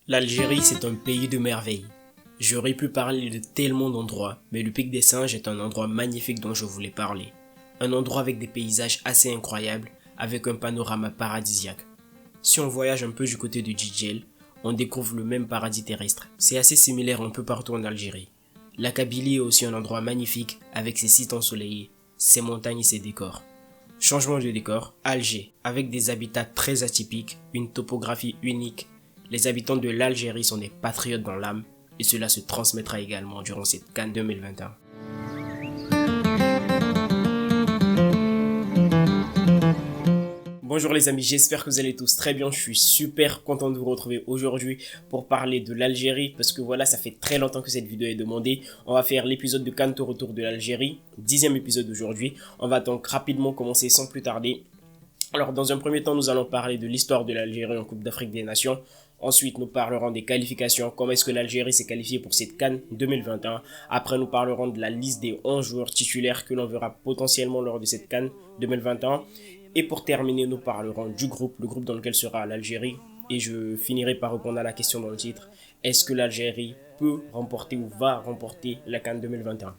L'Algérie, c'est un pays de merveilles. J'aurais pu parler de tellement d'endroits, mais le Pic des Singes est un endroit magnifique dont je voulais parler. Un endroit avec des paysages assez incroyables, avec un panorama paradisiaque. Si on voyage un peu du côté de Djidjel, on découvre le même paradis terrestre. C'est assez similaire un peu partout en Algérie. La Kabylie est aussi un endroit magnifique, avec ses sites ensoleillés, ses montagnes et ses décors. Changement de décor, Alger, avec des habitats très atypiques, une topographie unique. Les habitants de l'Algérie sont des patriotes dans l'âme et cela se transmettra également durant cette CAN 2021. Bonjour les amis, j'espère que vous allez tous très bien. Je suis super content de vous retrouver aujourd'hui pour parler de l'Algérie parce que voilà, ça fait très longtemps que cette vidéo est demandée. On va faire l'épisode de CAN Tour Retour de l'Algérie, 10e épisode aujourd'hui. On va donc rapidement commencer sans plus tarder. Alors dans un premier temps, nous allons parler de l'histoire de l'Algérie en Coupe d'Afrique des Nations. Ensuite, nous parlerons des qualifications, comment est-ce que l'Algérie s'est qualifiée pour cette CAN 2021. Après, nous parlerons de la liste des 11 joueurs titulaires que l'on verra potentiellement lors de cette CAN 2021. Et pour terminer, nous parlerons du groupe, le groupe dans lequel sera l'Algérie. Et je finirai par répondre à la question dans le titre. Est-ce que l'Algérie peut remporter ou va remporter la CAN 2021 ?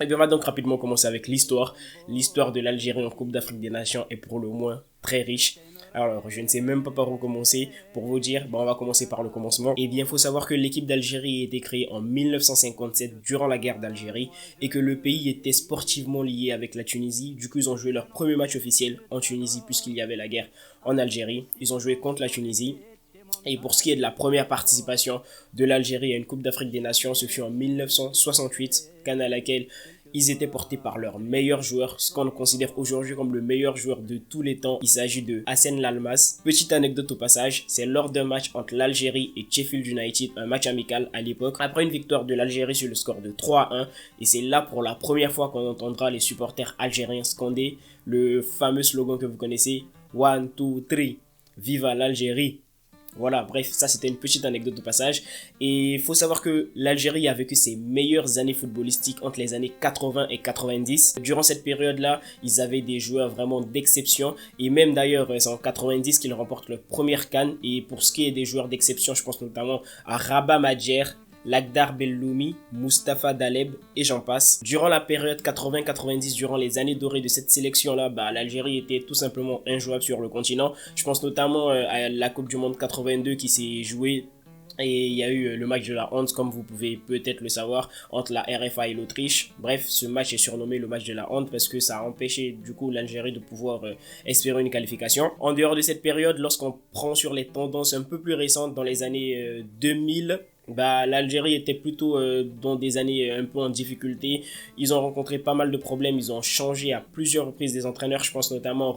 Et bien on va donc rapidement commencer avec l'histoire. L'histoire de l'Algérie en Coupe d'Afrique des Nations est pour le moins très riche. Alors, je ne sais même pas par où commencer. Pour vous dire, on va commencer par le commencement. Et bien, il faut savoir que l'équipe d'Algérie a été créée en 1957 durant la guerre d'Algérie et que le pays était sportivement lié avec la Tunisie. Du coup, ils ont joué leur premier match officiel en Tunisie puisqu'il y avait la guerre en Algérie. Ils ont joué contre la Tunisie. Et pour ce qui est de la première participation de l'Algérie à une Coupe d'Afrique des Nations, ce fut en 1968, CAN à laquelle ils étaient portés par leur meilleur joueur, ce qu'on considère aujourd'hui comme le meilleur joueur de tous les temps. Il s'agit de Hassen Lalmas. Petite anecdote au passage, c'est lors d'un match entre l'Algérie et Sheffield United, un match amical à l'époque, après une victoire de l'Algérie sur le score de 3-1, et c'est là pour la première fois qu'on entendra les supporters algériens scander le fameux slogan que vous connaissez, 1, 2, 3, viva l'Algérie. Voilà, bref, ça c'était une petite anecdote de passage. Et il faut savoir que l'Algérie a vécu ses meilleures années footballistiques entre les années 80 et 90. Durant cette période-là, ils avaient des joueurs vraiment d'exception. Et même d'ailleurs, c'est en 90 qu'ils remportent leur première CAN. Et pour ce qui est des joueurs d'exception, je pense notamment à Rabat Madjer, Lakhdar Belloumi, Mustapha Daleb et j'en passe. Durant la période 80-90, durant les années dorées de cette sélection-là, l'Algérie était tout simplement injouable sur le continent. Je pense notamment à la Coupe du Monde 82 qui s'est jouée. Et il y a eu le match de la honte, comme vous pouvez peut-être le savoir, entre la RFA et l'Autriche. Bref, ce match est surnommé le match de la honte parce que ça a empêché du coup l'Algérie de pouvoir espérer une qualification. En dehors de cette période, lorsqu'on prend sur les tendances un peu plus récentes dans les années 2000, l'Algérie était plutôt dans des années un peu en difficulté. Ils ont rencontré pas mal de problèmes. Ils ont changé à plusieurs reprises des entraîneurs. Je pense notamment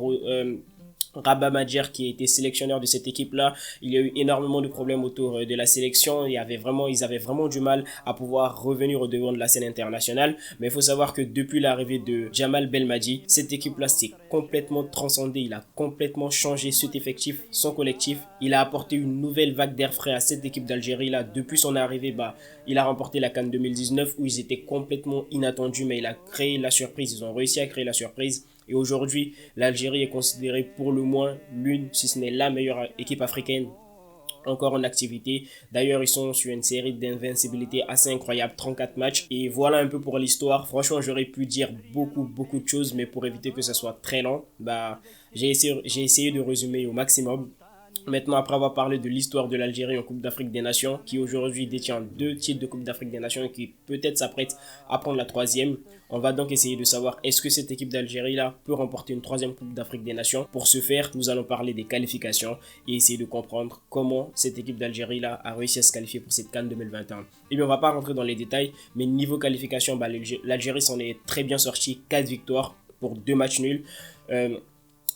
Rabat Madjer qui a été sélectionneur de cette équipe-là. Il y a eu énormément de problèmes autour de la sélection. Ils avaient vraiment du mal à pouvoir revenir au devant de la scène internationale. Mais il faut savoir que depuis l'arrivée de Djemal Belmadi, cette équipe-là s'est complètement transcendée. Il a complètement changé cet effectif, son collectif. Il a apporté une nouvelle vague d'air frais à cette équipe d'Algérie-là. Depuis son arrivée, il a remporté la CAN 2019 où ils étaient complètement inattendus, mais il a créé la surprise. Ils ont réussi à créer la surprise. Et aujourd'hui, l'Algérie est considérée pour le moins l'une, si ce n'est la meilleure équipe africaine encore en activité. D'ailleurs, ils sont sur une série d'invincibilité assez incroyable, 34 matchs. Et voilà un peu pour l'histoire. Franchement, j'aurais pu dire beaucoup de choses, mais pour éviter que ça soit très long, j'ai essayé de résumer au maximum. Maintenant, après avoir parlé de l'histoire de l'Algérie en Coupe d'Afrique des Nations, qui aujourd'hui détient 2 titres de Coupe d'Afrique des Nations et qui peut-être s'apprête à prendre la troisième, on va donc essayer de savoir est-ce que cette équipe d'Algérie-là peut remporter une troisième Coupe d'Afrique des Nations. Pour ce faire, nous allons parler des qualifications et essayer de comprendre comment cette équipe d'Algérie-là a réussi à se qualifier pour cette CAN 2021. Et bien, on va pas rentrer dans les détails, mais niveau qualification, l'Algérie s'en est très bien sortie, 4 victoires pour 2 matchs nuls.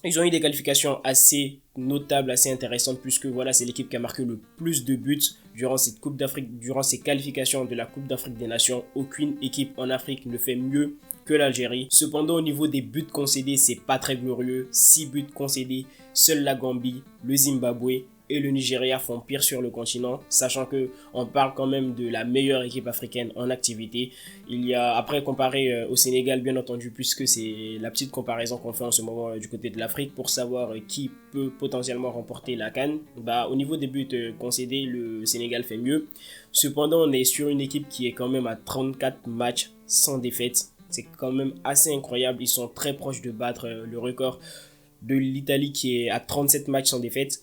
Ils ont eu des qualifications assez notables, assez intéressantes, puisque voilà, c'est l'équipe qui a marqué le plus de buts durant cette Coupe d'Afrique, durant ces qualifications de la Coupe d'Afrique des Nations. Aucune équipe en Afrique ne fait mieux que l'Algérie. Cependant, au niveau des buts concédés, c'est pas très glorieux. 6 buts concédés, seule la Gambie, le Zimbabwe, et le Nigeria font pire sur le continent, sachant que on parle quand même de la meilleure équipe africaine en activité. Il y a, après comparé au Sénégal bien entendu, puisque c'est la petite comparaison qu'on fait en ce moment du côté de l'Afrique pour savoir qui peut potentiellement remporter la CAN, au niveau des buts concédés, le Sénégal fait mieux. Cependant, on est sur une équipe qui est quand même à 34 matchs sans défaite. C'est quand même assez incroyable, ils sont très proches de battre le record de l'Italie qui est à 37 matchs sans défaite.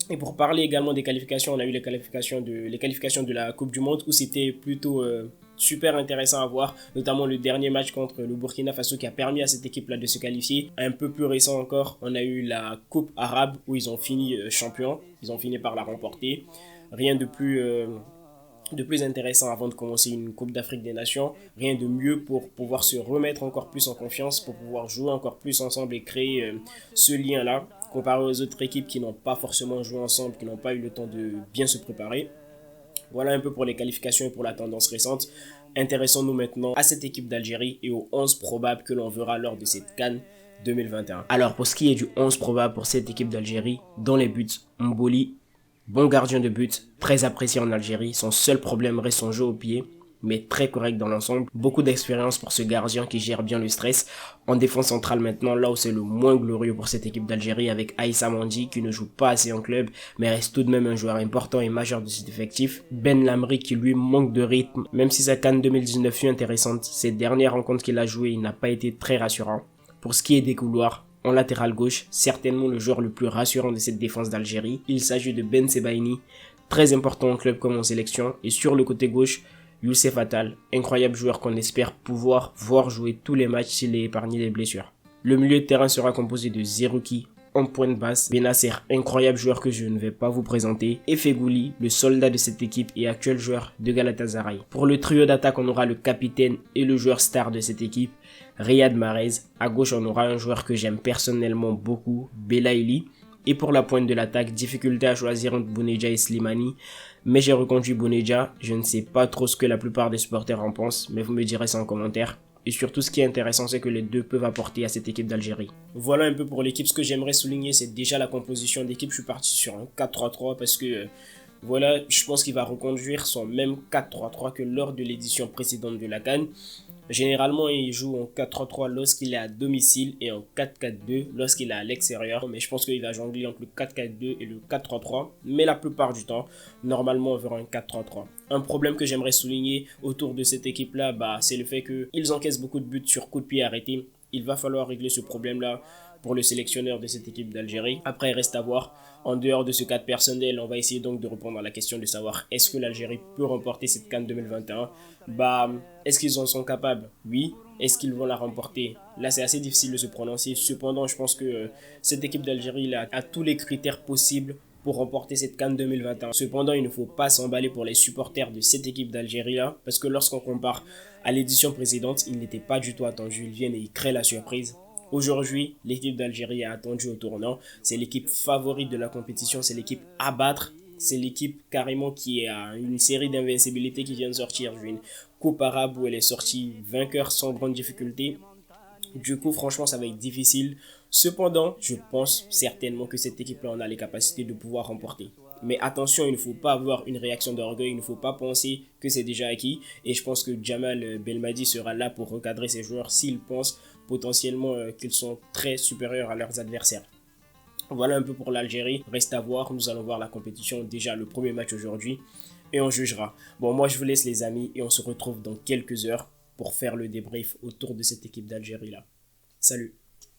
Et pour parler également des qualifications, on a eu les qualifications de la Coupe du Monde où c'était plutôt super intéressant à voir, notamment le dernier match contre le Burkina Faso qui a permis à cette équipe-là de se qualifier. Un peu plus récent encore, on a eu la Coupe arabe où ils ont fini champions, ils ont fini par la remporter. Rien de plus intéressant avant de commencer une Coupe d'Afrique des Nations, rien de mieux pour pouvoir se remettre encore plus en confiance, pour pouvoir jouer encore plus ensemble et créer ce lien-là, comparé aux autres équipes qui n'ont pas forcément joué ensemble, qui n'ont pas eu le temps de bien se préparer. Voilà un peu pour les qualifications et pour la tendance récente. Intéressons-nous maintenant à cette équipe d'Algérie et aux 11 probables que l'on verra lors de cette CAN 2021. Alors pour ce qui est du 11 probable pour cette équipe d'Algérie, dans les buts, Mboli, bon gardien de but, très apprécié en Algérie, son seul problème reste son jeu au pied, mais très correct dans l'ensemble. Beaucoup d'expérience pour ce gardien qui gère bien le stress. En défense centrale maintenant, là où c'est le moins glorieux pour cette équipe d'Algérie, avec Aïssa Mandi qui ne joue pas assez en club, mais reste tout de même un joueur important et majeur de cet effectif. Ben Lamri qui lui manque de rythme, même si sa CAN 2019 fut intéressante, ces dernières rencontres qu'il a jouées, il n'a pas été très rassurant. Pour ce qui est des couloirs, en latéral gauche, certainement le joueur le plus rassurant de cette défense d'Algérie. Il s'agit de Ben Sebaini, très important en club comme en sélection. Et sur le côté gauche, Youssef Attal, incroyable joueur qu'on espère pouvoir voir jouer tous les matchs s'il est épargné des blessures. Le milieu de terrain sera composé de Zerouki en pointe basse, Benasser, incroyable joueur que je ne vais pas vous présenter, et Fegouli, le soldat de cette équipe et actuel joueur de Galatasaray. Pour le trio d'attaque, on aura le capitaine et le joueur star de cette équipe, Riyad Mahrez. À gauche, on aura un joueur que j'aime personnellement beaucoup, Belaïli. Et pour la pointe de l'attaque, difficulté à choisir entre Bounedjah et Slimani, mais j'ai reconduit Bounedjah. Je ne sais pas trop ce que la plupart des supporters en pensent, mais vous me direz ça en commentaire. Et surtout, ce qui est intéressant, c'est que les deux peuvent apporter à cette équipe d'Algérie. Voilà un peu pour l'équipe. Ce que j'aimerais souligner, c'est déjà la composition d'équipe. Je suis parti sur un 4-3-3 parce que, voilà, je pense qu'il va reconduire son même 4-3-3 que lors de l'édition précédente de la CAN. Généralement, il joue en 4-3-3 lorsqu'il est à domicile et en 4-4-2 lorsqu'il est à l'extérieur. Mais je pense qu'il va jongler entre le 4-4-2 et le 4-3-3. Mais la plupart du temps, normalement, on verra un 4-3-3. Un problème que j'aimerais souligner autour de cette équipe-là, c'est le fait qu'ils encaissent beaucoup de buts sur coup de pied arrêté. Il va falloir régler ce problème-là pour le sélectionneur de cette équipe d'Algérie. Après, il reste à voir. En dehors de ce cadre personnel, on va essayer donc de répondre à la question de savoir est-ce que l'Algérie peut remporter cette CAN 2021. Est-ce qu'ils en sont capables? Oui. Est-ce qu'ils vont la remporter? Là, c'est assez difficile de se prononcer. Cependant, je pense que cette équipe d'Algérie a tous les critères possibles pour remporter cette CAN 2021. Cependant, il ne faut pas s'emballer pour les supporters de cette équipe d'Algérie-là, parce que lorsqu'on compare à l'édition précédente, ils n'étaient pas du tout attendus. Ils viennent et ils créent la surprise. Aujourd'hui, l'équipe d'Algérie est attendue au tournant. C'est l'équipe favorite de la compétition, c'est l'équipe à battre. C'est l'équipe carrément qui a une série d'invincibilité qui vient de sortir d'une coupe arabe où elle est sortie vainqueur sans grande difficulté. Du coup, franchement, ça va être difficile. Cependant, je pense certainement que cette équipe-là en a les capacités de pouvoir remporter. Mais attention, il ne faut pas avoir une réaction d'orgueil, il ne faut pas penser que c'est déjà acquis. Et je pense que Djamal Belmadi sera là pour recadrer ses joueurs s'ils pensent potentiellement qu'ils sont très supérieurs à leurs adversaires. Voilà un peu pour l'Algérie. Reste à voir, nous allons voir la compétition, déjà le premier match aujourd'hui, et on jugera. Bon, moi je vous laisse les amis, et on se retrouve dans quelques heures pour faire le débrief autour de cette équipe d'Algérie là. Salut!